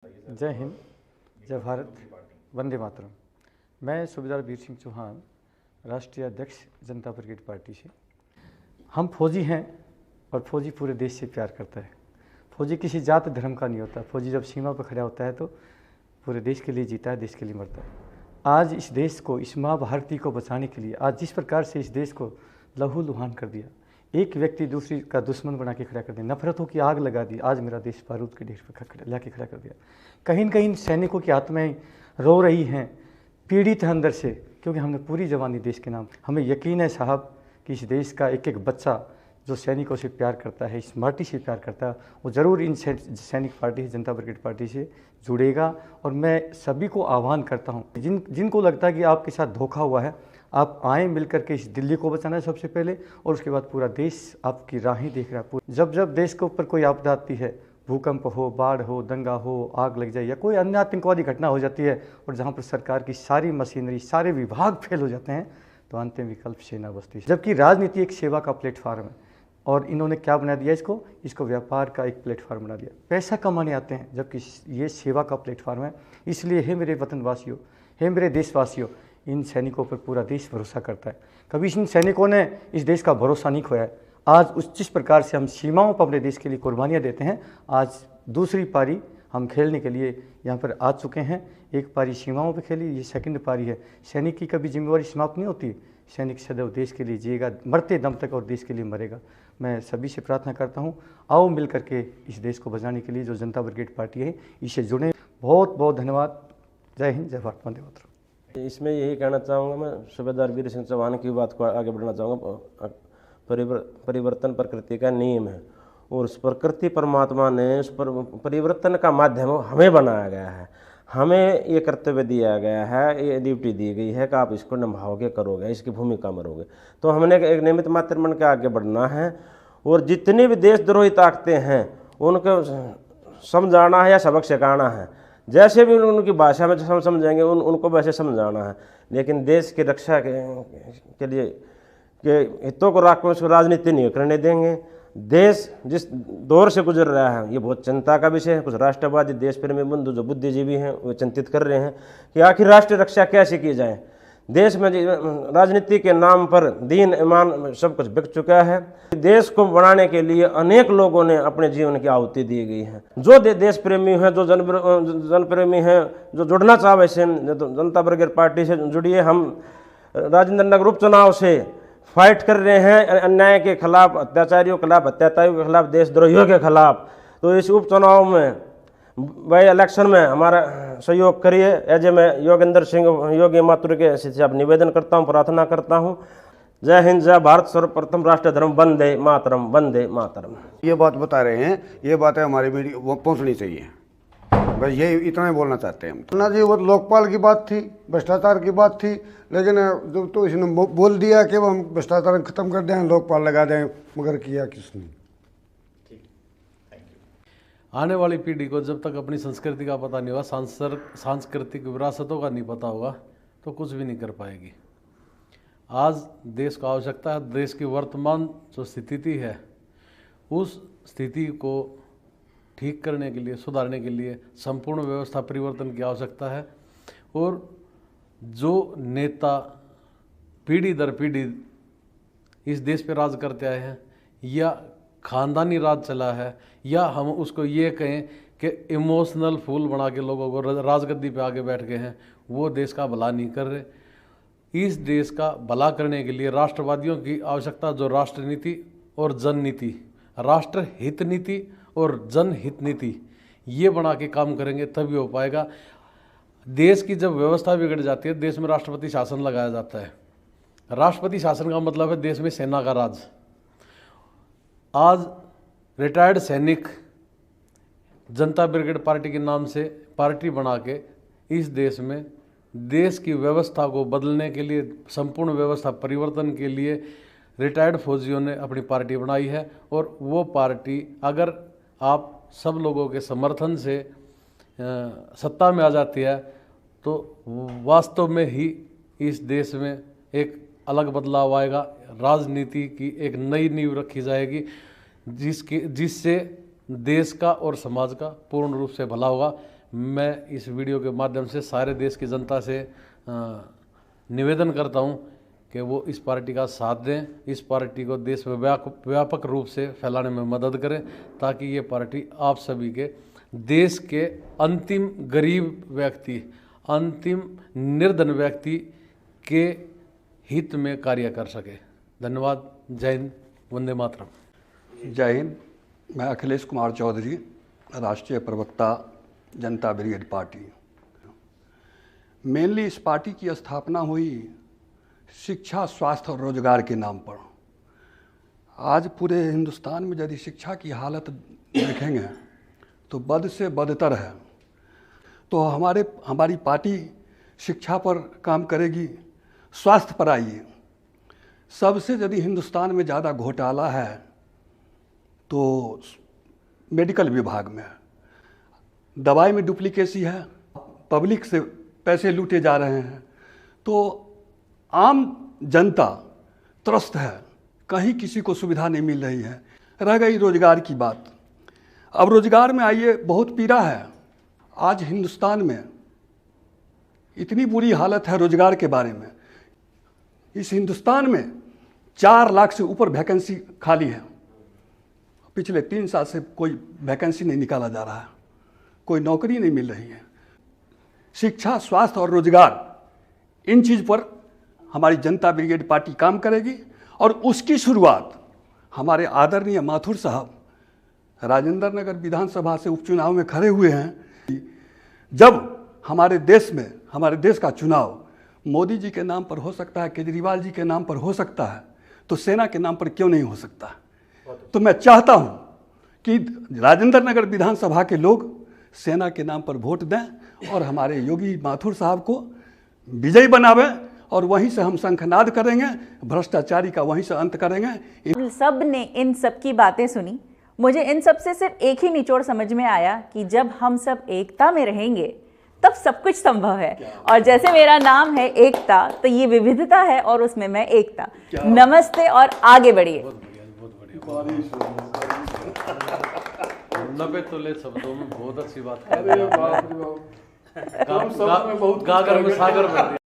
जय हिंद, जय भारत, वंदे मातरम। मैं सूबेदार वीर सिंह चौहान, राष्ट्रीय अध्यक्ष जनता ब्रिगेड पार्टी से। हम फौजी हैं और फौजी पूरे देश से प्यार करता है। फौजी किसी जात धर्म का नहीं होता। फौजी जब सीमा पर खड़ा होता है तो पूरे देश के लिए जीता है, देश के लिए मरता है। आज इस देश को, इस माँ भारती को बचाने के लिए आज जिस प्रकार से इस देश को लहूलुहान कर दिया, एक व्यक्ति दूसरी का दुश्मन बना के खड़ा कर दिया, नफरतों की आग लगा दी। आज मेरा देश बारूद के ढेर पर लाके खड़ा कर दिया। कहीं न कहीं सैनिकों की आत्माएं रो रही हैं, पीड़ित हैं अंदर से, क्योंकि हमने पूरी जवानी देश के नाम। हमें यकीन है साहब कि इस देश का एक एक बच्चा जो सैनिकों से प्यार करता है, इस माटी से प्यार करता है, वो ज़रूर इन सैनिक पार्टी, जनता ब्रिगेड पार्टी से जुड़ेगा। और मैं सभी को आह्वान करता हूँ, जिनको लगता है कि आपके साथ धोखा हुआ है, आप आएँ मिल करके इस दिल्ली को बचाना है सबसे पहले, और उसके बाद पूरा देश आपकी राहें देख रहा है। जब जब देश के ऊपर कोई आपदा आती है, भूकंप हो, बाढ़ हो, दंगा हो, आग लग जाए या कोई अन्य आतंकवादी घटना हो जाती है, और जहाँ पर सरकार की सारी मशीनरी, सारे विभाग फेल हो जाते हैं, तो अंतिम विकल्प सेना बचती है। जबकि राजनीति एक सेवा का प्लेटफार्म है, और इन्होंने क्या बना दिया इसको व्यापार का एक प्लेटफार्म बना दिया। पैसा कमाने आते हैं, जबकि ये सेवा का प्लेटफार्म है। इसलिए हे मेरे वतनवासियों, हे मेरे देशवासियों, इन सैनिकों पर पूरा देश भरोसा करता है। कभी इन सैनिकों ने इस देश का भरोसा नहीं खोया है। आज उस जिस प्रकार से हम सीमाओं पर अपने देश के लिए कुर्बानियाँ देते हैं, आज दूसरी पारी हम खेलने के लिए यहाँ पर आ चुके हैं। एक पारी सीमाओं पर खेली, ये सेकंड पारी है। सैनिक की कभी जिम्मेवारी समाप्त नहीं होती। सैनिक सदैव देश के लिए जिएगा, मरते दम तक, और देश के लिए मरेगा। मैं सभी से प्रार्थना करता हूँ, आओ मिल करके इस देश को बचाने के लिए जो जनता ब्रिगेड पार्टी है, इससे जुड़े। बहुत बहुत धन्यवाद। जय हिंद, जय भारत, वंदे मातरम। इसमें यही कहना चाहूँगा, मैं सूबेदार वीर सिंह चौहान की बात को आगे बढ़ना चाहूँगा। परिवर्तन प्रकृति का नियम है, और उस प्रकृति परमात्मा ने उस परिवर्तन का माध्यम हमें बनाया गया है। हमें ये कर्तव्य दिया गया है, ये ड्यूटी दी गई है कि आप इसको निभाओगे, करोगे, इसकी भूमिका मरोगे। तो हमने एक निमित्त मात्र बन के आगे बढ़ना है, और जितनी भी देशद्रोही ताकतें हैं उनको समझाना है या सबक सिखाना है। जैसे भी उनकी भाषा में हम समझेंगे उनको वैसे समझाना है। लेकिन देश की रक्षा के लिए के हितों को रखकर उसको राजनीति नहीं करने देंगे। देश जिस दौर से गुजर रहा है, ये बहुत चिंता का विषय है। कुछ राष्ट्रवादी देश प्रेमी बंधु जो बुद्धिजीवी हैं वो चिंतित कर रहे हैं कि आखिर राष्ट्रीय रक्षा कैसे की जाए। देश में राजनीति के नाम पर दीन ईमान सब कुछ बिक चुका है। देश को बनाने के लिए अनेक लोगों ने अपने जीवन की आहुति दी गई है। जो देश प्रेमी हैं, जो जन प्रेमी हैं, जो जुड़ना चाहे से जनता ब्रिगेड पार्टी से जुड़िए। हम राजेंद्र नगर उपचुनाव से फाइट कर रहे हैं अन्याय के खिलाफ, अत्याचारियों के खिलाफ, अत्याचारियों के खिलाफ, देशद्रोहियों के खिलाफ। तो इस उपचुनाव में, बाई इलेक्शन में हमारा सहयोग करिए। ऐसे मैं योगेंद्र सिंह योगी मातुर के से आप निवेदन करता हूँ, प्रार्थना करता हूँ। जय हिंद, जय भारत, सर्वप्रथम राष्ट्र धर्म वंदे मातरम, वंदे मातरम। ये बात बता रहे हैं, ये बातें हमारी मीडिया वो पहुँचनी चाहिए। बस ये इतना ही बोलना चाहते हैं हम। ना जी, वो लोकपाल की बात थी, भ्रष्टाचार की बात थी, लेकिन जब तो इसने बोल दिया कि वो हम भ्रष्टाचार खत्म कर दें, लोकपाल लगा दें, मगर किया किसने। आने वाली पीढ़ी को जब तक अपनी संस्कृति का पता नहीं होगा, सांस्कृतिक विरासतों का नहीं पता होगा, तो कुछ भी नहीं कर पाएगी। आज देश को आवश्यकता है, देश की वर्तमान जो स्थिति है उस स्थिति को ठीक करने के लिए, सुधारने के लिए संपूर्ण व्यवस्था परिवर्तन की आवश्यकता है। और जो नेता पीढ़ी दर पीढ़ी इस देश पे राज करते आए हैं, या खानदानी राज चला है, या हम उसको ये कहें कि इमोशनल फूल बना के लोगों को राजगद्दी पे आगे बैठ गए हैं, वो देश का भला नहीं कर रहे। इस देश का भला करने के लिए राष्ट्रवादियों की आवश्यकता, जो राष्ट्र नीति और जन नीति, राष्ट्र हित नीति और जनहित नीति, ये बना के काम करेंगे तभी हो पाएगा। देश की जब व्यवस्था बिगड़ जाती है, देश में राष्ट्रपति शासन लगाया जाता है। राष्ट्रपति शासन का मतलब है देश में सेना का राज। आज रिटायर्ड सैनिक जनता ब्रिगेड पार्टी के नाम से पार्टी बना के इस देश में देश की व्यवस्था को बदलने के लिए, संपूर्ण व्यवस्था परिवर्तन के लिए रिटायर्ड फौजियों ने अपनी पार्टी बनाई है। और वो पार्टी अगर आप सब लोगों के समर्थन से सत्ता में आ जाती है, तो वास्तव में ही इस देश में एक अलग बदलाव आएगा। राजनीति की एक नई नींव रखी जाएगी, जिससे देश का और समाज का पूर्ण रूप से भला होगा। मैं इस वीडियो के माध्यम से सारे देश की जनता से निवेदन करता हूं कि वो इस पार्टी का साथ दें, इस पार्टी को देश में व्यापक रूप से फैलाने में मदद करें, ताकि ये पार्टी आप सभी के देश के अंतिम गरीब व्यक्ति, अंतिम निर्धन व्यक्ति के हित में कार्य कर सके। धन्यवाद। जय हिंद, वंदे मातरम। जय हिंद। मैं अखिलेश कुमार चौधरी, राष्ट्रीय प्रवक्ता जनता ब्रिगेड पार्टी। मेनली इस पार्टी की स्थापना हुई शिक्षा, स्वास्थ्य और रोजगार के नाम पर। आज पूरे हिंदुस्तान में यदि शिक्षा की हालत देखेंगे तो बद से बदतर है। तो हमारी पार्टी शिक्षा पर काम करेगी, स्वास्थ्य पर आइए। सबसे यदि हिंदुस्तान में ज़्यादा घोटाला है तो मेडिकल विभाग में है। दवाई में डुप्लीकेसी है, पब्लिक से पैसे लूटे जा रहे हैं, तो आम जनता त्रस्त है, कहीं किसी को सुविधा नहीं मिल रही है। रह गई रोजगार की बात। अब रोजगार में आइए, बहुत पीड़ा है। आज हिंदुस्तान में इतनी बुरी हालत है रोजगार के बारे में। इस हिंदुस्तान में 4 लाख से ऊपर वैकेंसी खाली है। पिछले 3 साल से कोई वैकेंसी नहीं निकाला जा रहा है, कोई नौकरी नहीं मिल रही है। शिक्षा, स्वास्थ्य और रोजगार, इन चीज़ पर हमारी जनता ब्रिगेड पार्टी काम करेगी। और उसकी शुरुआत हमारे आदरणीय माथुर साहब राजेंद्र नगर विधानसभा से उपचुनाव में खड़े हुए हैं। जब हमारे देश का चुनाव मोदी जी के नाम पर हो सकता है, केजरीवाल जी के नाम पर हो सकता है, तो सेना के नाम पर क्यों नहीं हो सकता? तो मैं चाहता हूं कि राजेंद्र नगर विधानसभा के लोग सेना के नाम पर वोट दें और हमारे योगी माथुर साहब को विजयी बनावे, और वहीं से हम शंखनाद करेंगे, भ्रष्टाचारी का वहीं से अंत करेंगे। सब ने इन सब की बातें सुनी। मुझे इन सब से सिर्फ एक ही निचोड़ समझ में आया कि जब हम सब एकता में रहेंगे तब सब कुछ संभव है। और जैसे मेरा नाम है एकता, तो ये विविधता है और उसमें मैं एकता। नमस्ते और आगे बढ़िए। 90 तोले शब्दों में बहुत अच्छी बात है। गागर में सागर में